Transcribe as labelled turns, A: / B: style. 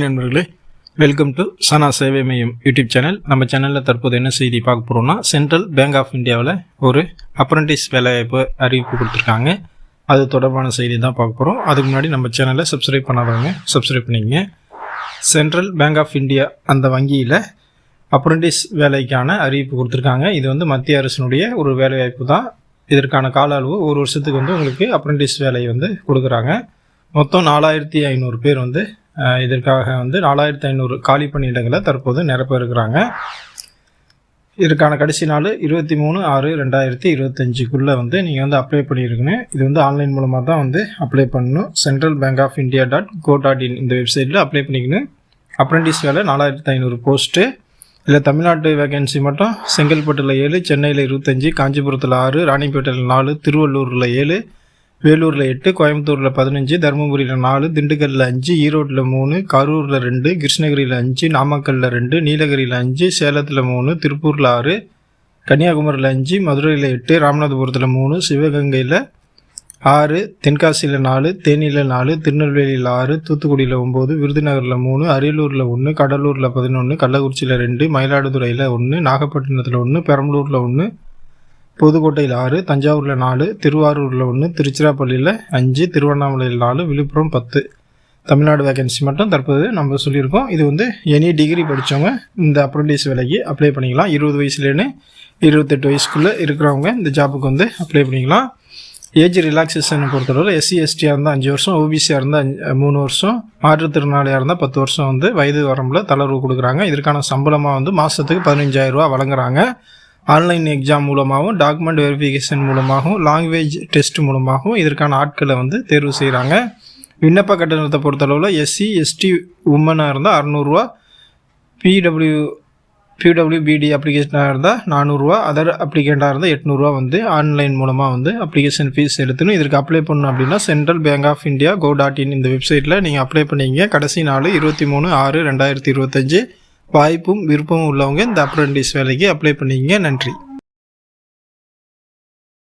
A: நண்பர்களே, welcome to சனா சேவை மையம் யூடியூப் சேனல். நம்ம சேனலில் தற்போது என்ன செய்தி பார்க்க போகிறோம்னா, சென்ட்ரல் பேங்க் ஆஃப் இந்தியாவில் ஒரு அப்ரண்டிஸ் வேலைவாய்ப்பு அறிவிப்பு கொடுத்துருக்காங்க. அது தொடர்பான செய்தி தான் பார்க்க போகிறோம். அதுக்கு முன்னாடி நம்ம சேனலை சப்ஸ்கிரைப் பண்ணாதவங்க சப்ஸ்கிரைப் பண்ணிங்க. சென்ட்ரல் பேங்க் ஆஃப் இந்தியா அந்த வங்கியில் அப்ரண்டிஸ் வேலைக்கான அறிவிப்பு கொடுத்துருக்காங்க. இது மத்திய அரசினுடைய ஒரு வேலைவாய்ப்பு தான். இதற்கான கால அளவு ஒரு வருஷத்துக்கு உங்களுக்கு அப்ரண்டிஸ் வேலையை கொடுக்குறாங்க. மொத்தம் 4500 பேர் இதற்காக 4500 காலி பணியிடங்களை தற்போது நிரப்ப இருக்கிறாங்க. இதற்கான கடைசி நாள் 23/6/2025 நீங்கள் அப்ளை பண்ணியிருக்கணும். இது ஆன்லைன் மூலமாக தான் அப்ளை பண்ணணும். சென்ட்ரல் பேங்க் ஆஃப் India.go.in இந்த வெப்சைட்டில் அப்ளை பண்ணிக்கணும். அப்ரெண்டிஸ் வேலை 4500 போஸ்ட்டு. இல்லை தமிழ்நாட்டு வேகன்சி மட்டும் செங்கல்பட்டில் 7, சென்னையில் 25, காஞ்சிபுரத்தில் 6, ராணிப்பேட்டையில் 4, திருவள்ளூரில் 7, வேலூரில் 8, கோயம்புத்தூரில் 15, தருமபுரியில் 4, திண்டுக்கல்லில் 5, ஈரோட்டில் 3, கரூரில் 2, கிருஷ்ணகிரியில் 5, நாமக்கல்லில் 2, நீலகிரியில் 5, சேலத்தில் 3, திருப்பூரில் 6, கன்னியாகுமரியில் 5, மதுரையில் 8, ராமநாதபுரத்தில் 3, சிவகங்கையில் 6, தென்காசியில் 4, தேனியில் 4, திருநெல்வேலியில் 6, தூத்துக்குடியில் 9, விருதுநகரில் 3, அரியலூரில் 1, கடலூரில் 11, கள்ளக்குறிச்சியில் 2, மயிலாடுதுறையில் 1, நாகப்பட்டினத்தில் 1, பெரம்பலூரில் 1, புதுக்கோட்டையில் 6, தஞ்சாவூரில் 4, திருவாரூரில் 1, திருச்சிராப்பள்ளியில் 5, திருவண்ணாமலையில் 4, விழுப்புரம் 10 தமிழ்நாடு வேகன்சி மட்டும் தற்போது நம்ம சொல்லியிருக்கோம். இது எனி டிகிரி படித்தவங்க இந்த அப்ரெண்டிஸ் வேலைக்கு அப்ளை பண்ணிக்கலாம். 20 வயசுலேன்னு 28 வயசுக்குள்ளே இருக்கிறவங்க இந்த ஜாபுக்கு அப்ளை பண்ணிக்கலாம். ஏஜ் ரிலாக்ஸேஷனை பொறுத்தளவில் SC STயாக இருந்தால் 5 வருஷம், OBCயாக இருந்தால் 3 வருஷம், மாற்றுத்திறனாளியாக இருந்தால் 10 வருஷம் வயது வரம்பில் தளர்வு கொடுக்குறாங்க. இதற்கான சம்பளமாக மாதத்துக்கு 15,000 ரூபா வழங்குறாங்க. ஆன்லைன் எக்ஸாம் மூலமாகவும், டாக்குமெண்ட் வெரிஃபிகேஷன் மூலமாகவும், லாங்குவேஜ் டெஸ்ட் மூலமாகவும் இதற்கான ஆட்களை தேர்வு செய்கிறாங்க. விண்ணப்ப கட்டணத்தை பொறுத்தளவில் SC ST உமனாக இருந்தால் 600 ரூபா, PWBD அப்ளிகேஷனாக இருந்தால் 400 ரூபா, அதர் அப்ளிகேண்டாக இருந்தால் 800 ரூபா ஆன்லைன் மூலமாக அப்ளிகேஷன் ஃபீஸ் எடுத்துன்னு இதற்கு அப்ளை பண்ணணும். அப்படின்னா சென்ட்ரல் பேங்க் ஆஃப் India.go.in இந்த வெப்சைட்டில் நீங்கள் அப்ளை பண்ணிங்க. கடைசி நாள் 23/6/2025. வாய்ப்பும் விருப்பமும் உள்ளவங்க இந்த அப்ரெண்டிஸ் வேலைக்கு அப்ளை பண்ணிங்க. நன்றி.